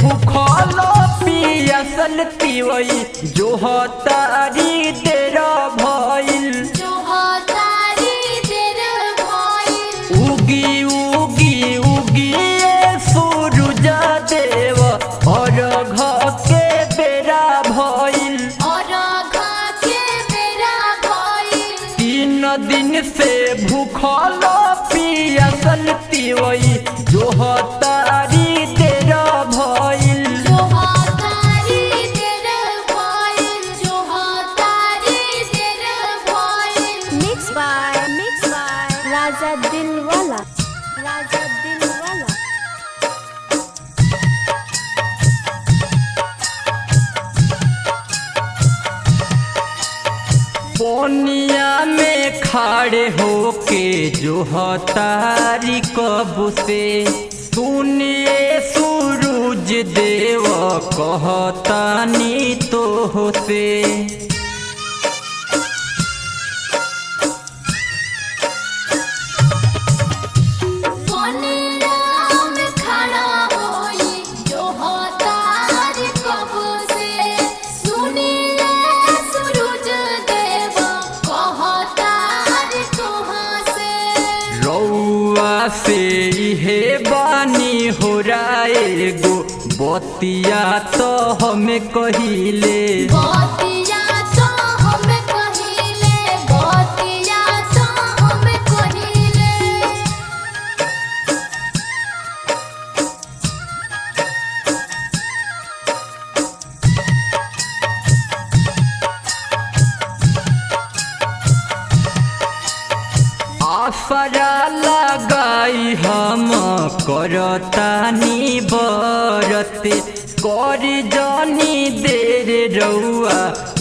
भूखल पियासल तिवई जो तारी तेरा भइल उगी उगी उगी सूरज देव और घ के बेरा भइल 3 दिन से भूखल पियासल तिवई जो तारी तेरा भइल राजा दिलवाला पोनिया में खड़े होके जो तारी कब से सुनिए सूरज देव कहतानी तो से से हे बानी हो राय गो बतिया तो हमें कहिले आसरा लगाई हम करतानी बरते कर जानी देर रउआ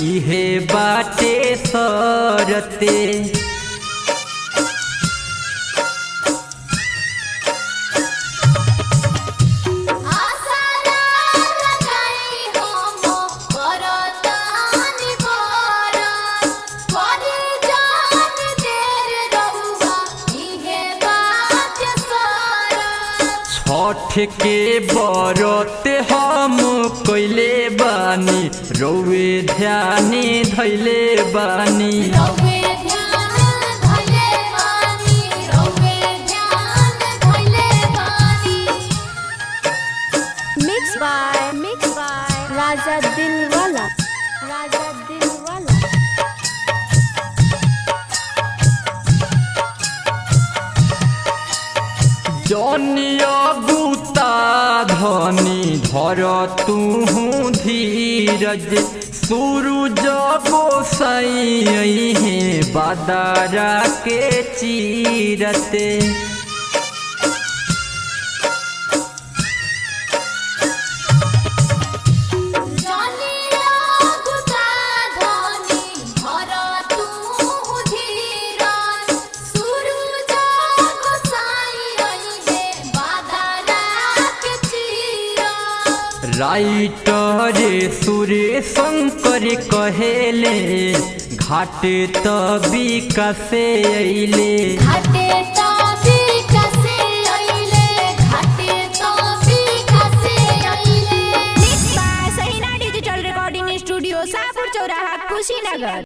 इहे बाटे सरते छठ के बरते हम कइले बानी रउए ध्याने धैले बानी मिक्स बाय राजा दिलवाला जनिया गुता धनी धर तू धीरज सूरज गोसाई है बादरा के चीरते राइटर सुरे शंकर कहेले घाट तभी कसे अइले Sahina digital recording studio Shahpur चौराहा कुशीनगर।